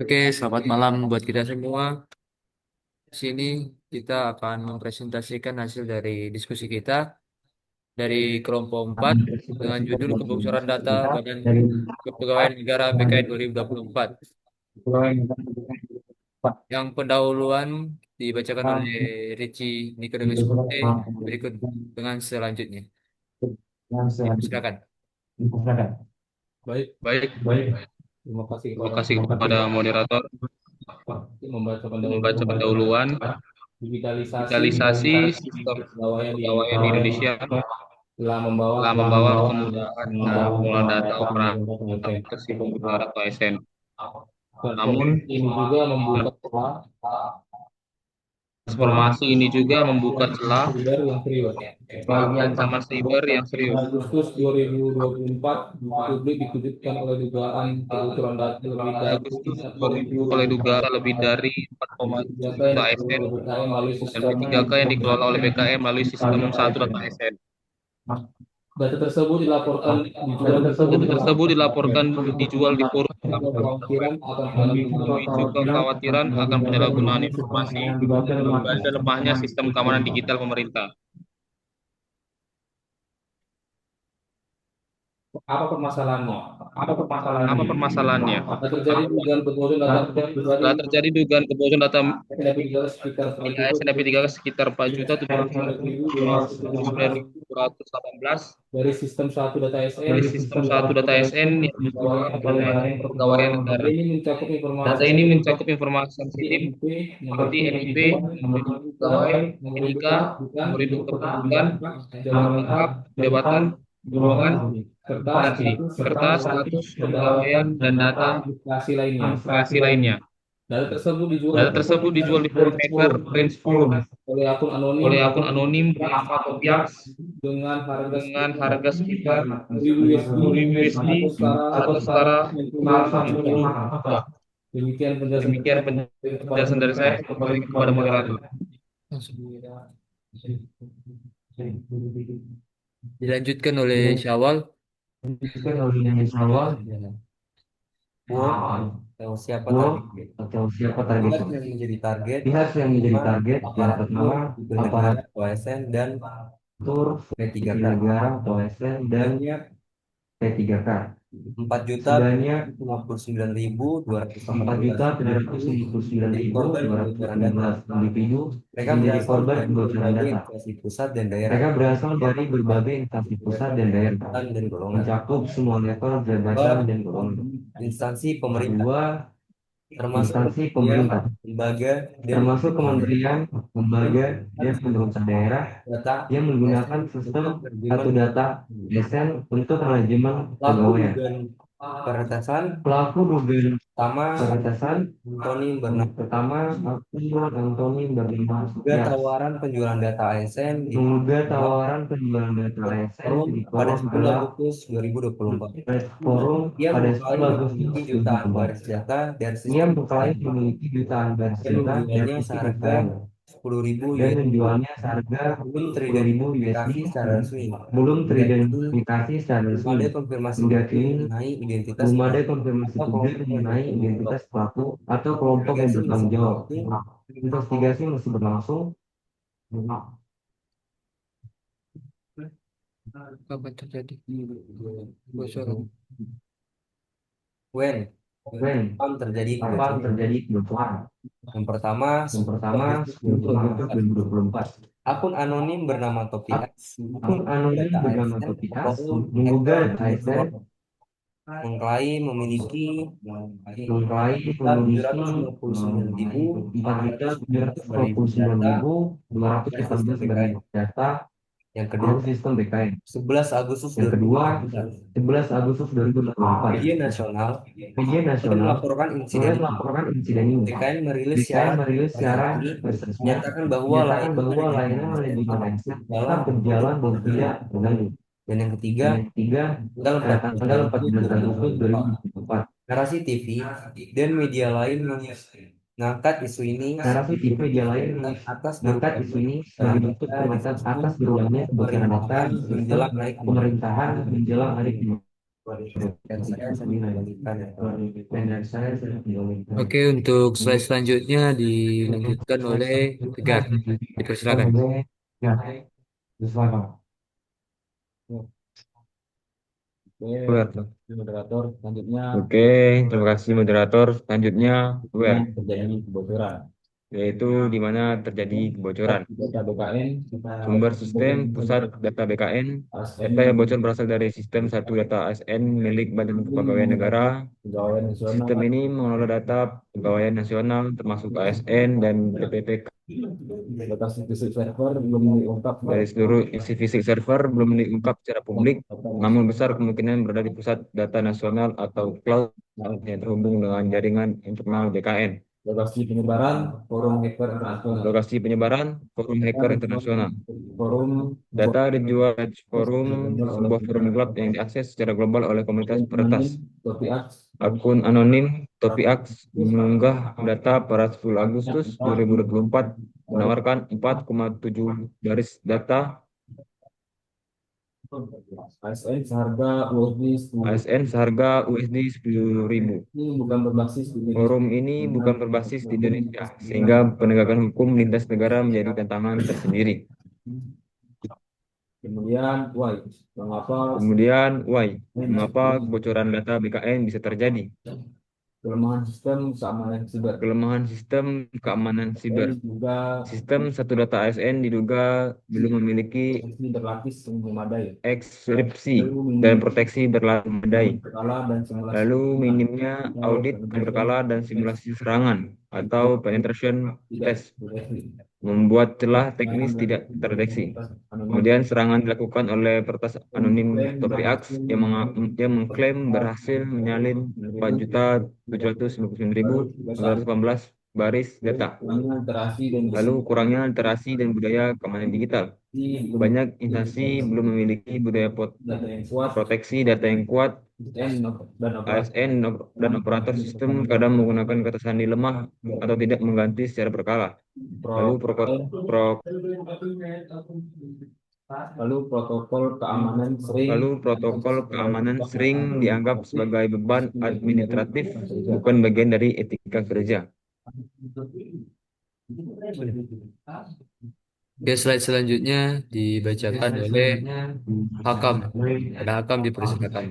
Oke, selamat malam buat kita semua. Di sini kita akan mempresentasikan hasil dari diskusi kita dari kelompok 4 dengan judul Kebocoran Data Badan Kepegawaian Negara BKN 2024. Yang pendahuluan dibacakan oleh Richie Nicodemus Pute berikut dengan selanjutnya. Silakan. Baik, Baik, terima kasih terima kepada kasih kepada moderator membaca membaca pendahuluan pendahuluan digitalisasi digitalisasi sistem sistem kepegawaian di kepegawaian di Indonesia Indonesia telah membawa telah membawa kemudahan dalam penggunaan data operator ke sipol negara atau ASN. Namun, transformasi ini juga membuka peluang transformasi ini juga membuka celah siber yang serius. bagi ancaman siber yang serius. Agustus 2024, publik dikejutkan oleh dugaan kebocoran data lebih Pada dari Agustus 1.000 2000, oleh dugaan lebih dari 4,7 data juta yang ASN dikelola BKM melalui dan sistem P3K yang dikelola oleh BKM melalui sistem satu data ASN. data tersebut dilaporkan dijual di Data forum tersebut dilaporkan dijual di forum kekhawatiran akan penyalahgunaan memicu kekhawatiran akan penyalahgunaan informasi dan lemahnya sistem keamanan digital pemerintah. apa permasalahannya? Apa permasalahannya? Nah, terjadi dugaan kebocoran data pribadi Telah terjadi dugaan kebocoran data yang dijual sekitar 4 milik juta ASN dan P3K sekitar 4.799.218 dari sistem satu data SN dari sistem satu data ASN yang dikelola oleh Kepegawaian data Negara. ini mencakup Data informasi ini mencakup informasi seperti sensitif NIP, nomor seperti NIP, nomor pegawai, nomor NIK, induk nomor kependudukan, induk kependudukan, nama jabatan lengkap, jabatan, golongan, serta dan serta status kepegawaian dan data administrasi lainnya. administrasi lainnya. Data tersebut dijual Data tersebut dijual di forum hacker Range Forum oleh akun anonim oleh akun anonim Brava Topiaks dengan harga dengan harga sekitar USD 10.000 USD atau setara 90 90 juta. Demikian penjelasan Demikian kepada penjelasan dari saya. Kembali kepada moderator. Dilanjutkan oleh Syawal. Work atau siapa target target pihak yang menjadi target pihak yang menjadi pertama target yang aparatur pertama sipil negara aparatur atau ASN dan sipil P3K negara atau ASN dan sebanyak P3K 4 juta 4.759.218 sembilan jadi ribu korban dua ratus kebocoran sembilan data. belas individu Mereka menjadi berasal korban dari kebocoran berbagai data. instansi pusat dan daerah, Mereka berasal dari berbagai instansi pusat dan daerah, jabatan dan golongan. mencakup semua level jabatan Kedua, dan golongan. instansi pemerintah Kedua, termasuk instansi kementerian, pemerintah, lembaga, dan termasuk pemerintah daerah kementerian, lembaga, dan pemerintah daerah data yang ASN menggunakan sistem untuk satu manajemen data ASN untuk manajemen pelaku pegawaian. dugaan peretasan Pelaku dugaan pertama peretasan Tony Bernard pertama Akun Antoni Bernama juga Sutias tawaran penjualan data ASN di mengunggah dalam tawaran penjualan data ASN forum di pada forum 10 gelap Agustus 2024. forum Ia pada 10 mengklaim Agustus memiliki jutaan 2024. baris data dan Ia sistem mengklaim memiliki jutaan baris dan data dan menjualnya sistem seharga VPN 10.000 dan US menjualnya seharga belum 10.000 USD teridentifikasi secara resmi. belum Hingga kini teridentifikasi secara belum resmi. ada konfirmasi Hingga publik kini mengenai identitas belum ada pelaku konfirmasi atau publik kelompok yang mengenai bertanggung jawab. identitas pelaku atau kelompok yang Investigasi masih bertanggung jawab. berlangsung. Investigasi masih berlangsung. Kapan terjadi kebocoran? When When kapan terjadi kapan kebocoran? terjadi kebocoran? Yang pertama, Yang 10 pertama, Agustus 10 Agustus 2024. 2024. Akun anonim bernama Topias Akun anonim data bernama ASN Topitas forum menggugah hacker data ASN Newsroom mengklaim memiliki mengklaim memiliki 4.799.218 4.799.218 sistem BKN. bagian data Yang kedua, dari sistem BKN. 11 Agustus Yang kedua, 2024, 11 Agustus 2024, media nasional media mulai nasional melaporkan insiden mulai ini. melaporkan insiden ini. BKN merilis BKN siaran merilis siaran resmi resmi menyatakan bahwa menyatakan layanan bahwa manajemen layanan ASN manajemen tetap ASN berjalan tetap dan berjalan dan tidak terganggu. Dan yang ketiga, Dan yang ketiga, tanggal 14 tanggal Agustus 14 Agustus 2024, 2024, narasi TV dan media lain mengangkat isu ini narasi TV media lain atas mengangkat isu berubahnya ini kebocoran sebagai bentuk data di peringatan sistem atas berubahnya kebocoran data pemerintahan di sistem menjelang naik kebijakan. pemerintahan menjelang hari ini. dan saya sedang menyanyikan Dan saya sudah menginginkan. Oke, untuk slide selanjutnya dilanjutkan oleh Tegar. Dipersilakan. Ya, silakan. Oke, moderator selanjutnya Oke, terima kasih moderator. Selanjutnya, where, terjadi kebocoran. yaitu di mana terjadi kebocoran. Data BKN, Sumber sistem pusat data BKN, data yang bocor berasal dari sistem satu data ASN milik Badan Kepegawaian Negara. pegawai nasional, Sistem ini mengelola data pegawaian nasional termasuk ASN dan PPPK data fisik server belum diungkap dari seluruh isi fisik server belum diungkap secara publik, namun besar kemungkinan berada di pusat data nasional atau cloud yang terhubung dengan jaringan internal BKN. lokasi penyebaran forum hacker internasional, Lokasi penyebaran forum hacker internasional. forum Data dijual di forum, sebuah forum gelap yang diakses secara global oleh komunitas peretas. TOPIAX, Akun anonim TopiAx mengunggah data pada 10 Agustus 2024 menawarkan 4,7 baris data ASN seharga USD 10. ASN seharga USD 10.000. Ini bukan berbasis di Indonesia. Forum ini bukan berbasis di Indonesia, sehingga penegakan hukum lintas negara menjadi tantangan tersendiri. Kemudian why? Mengapa kebocoran data BKN bisa terjadi? Kelemahan sistem keamanan siber. Kelemahan sistem keamanan siber. Juga Sistem satu data ASN diduga belum memiliki berlapis memadai. ekskripsi dan proteksi memadai. Berkala dan simulasi. Lalu minimnya audit yang berkala dan simulasi serangan atau penetration test membuat celah teknis tidak terdeteksi. Kemudian serangan dilakukan oleh peretas anonim TopiAx yang mengklaim berhasil menyalin 4.799.918 baris data. Lalu kurangnya literasi dan budaya keamanan digital. Banyak instansi belum memiliki budaya proteksi data yang kuat. ASN dan operator sistem kadang menggunakan kata sandi lemah atau tidak mengganti secara berkala. Lalu protokol keamanan sering dianggap sebagai beban administratif, bukan bagian dari etika kerja. Oke, slide selanjutnya dibacakan oleh Hakam. Ada Hakam dipersilakan.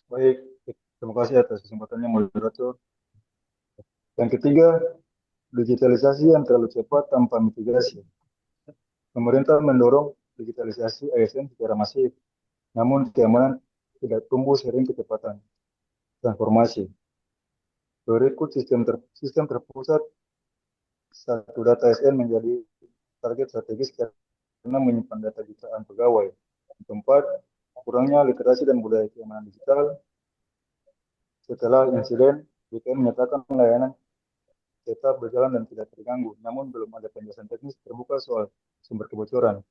Baik, terima kasih atas kesempatannya moderator. Yang ketiga, digitalisasi yang terlalu cepat tanpa mitigasi. Pemerintah mendorong digitalisasi ASN secara masif, namun keamanan tidak tumbuh seiring kecepatan transformasi. Berikut sistem terpusat satu data ASN menjadi target strategis karena menyimpan data jutaan pegawai. Keempat, kurangnya literasi dan budaya keamanan digital. Setelah insiden, BKN menyatakan layanan tetap berjalan dan tidak terganggu, namun belum ada penjelasan teknis terbuka soal sumber kebocoran.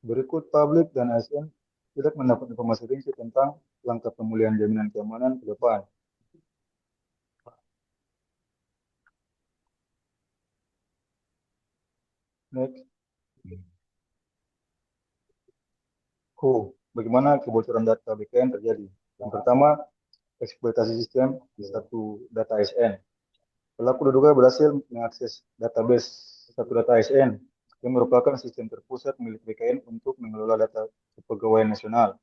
Berikut publik dan ASN tidak mendapat informasi rinci tentang langkah pemulihan jaminan keamanan ke depan. Next. Bagaimana kebocoran data BKN terjadi? Yang pertama, eksploitasi sistem di satu data ASN. Pelaku diduga berhasil mengakses database satu data ASN yang merupakan sistem terpusat milik BKN untuk mengelola data kepegawaian nasional.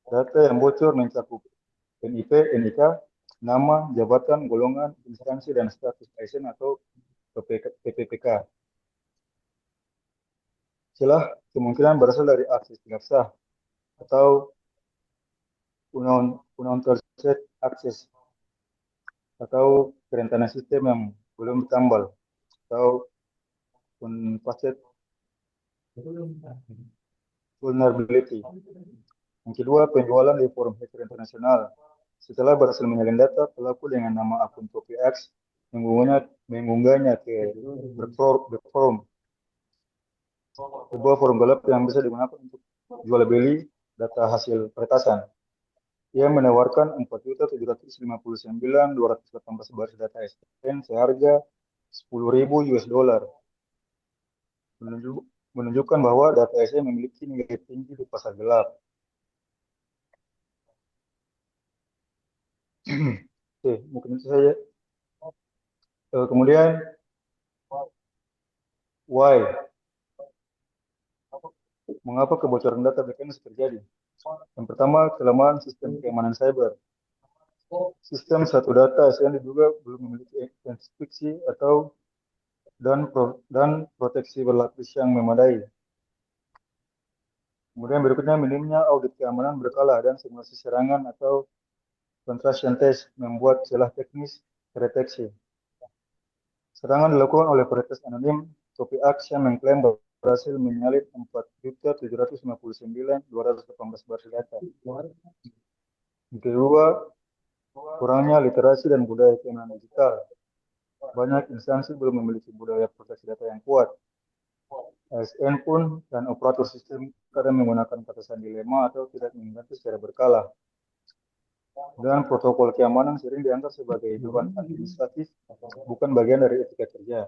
Data yang bocor mencakup NIP, NIK, nama, jabatan, golongan, instansi, dan status ASN atau PPPK. Celah kemungkinan berasal dari akses tidak sah atau unauthorizer akses atau kerentanan sistem yang belum ditambal atau unpatched vulnerability. Yang kedua, penjualan di forum hacker internasional. Setelah berhasil menyalin data, pelaku dengan nama akun TopiAx mengunggahnya ke forum, sebuah forum gelap yang bisa digunakan untuk jual beli data hasil peretasan. Ia menawarkan 4.759.218 baris data ASN seharga $10.000 US. menunjukkan bahwa data saya memiliki nilai tinggi di pasar gelap. Oke, mungkin itu saja. Kemudian why? Mengapa kebocoran data BKNS terjadi? Yang pertama, kelemahan sistem keamanan cyber. Sistem satu data ASN diduga belum memiliki enkripsi dan proteksi berlapis yang memadai. Kemudian berikutnya minimnya audit keamanan berkala dan simulasi serangan atau penetration test membuat celah teknis terdeteksi. Serangan dilakukan oleh peretas anonim Topiax yang mengklaim berhasil menyalip 4.759.218 baris data. Yang kedua, kurangnya literasi dan budaya keamanan digital. Banyak instansi belum memiliki budaya proteksi data yang kuat. ASN pun dan operator sistem kadang menggunakan batasan dilema atau tidak mengganti secara berkala. Dan protokol keamanan sering dianggap sebagai beban administratif, bukan bagian dari etika kerja.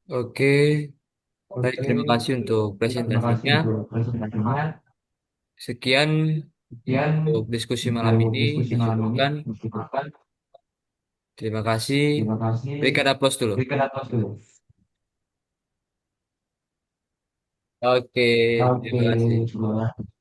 Oke, baik, terima kasih untuk Terima kasih presentasinya. untuk presentasinya. Sekian Sekian untuk diskusi malam untuk ini. diskusi malam ini. Dicukupkan. Dicukupkan. Terima kasih. Terima kasih. Berikan aplaus dulu. Berikan aplaus dulu. Oke, Oke, terima kasih. terima kasih.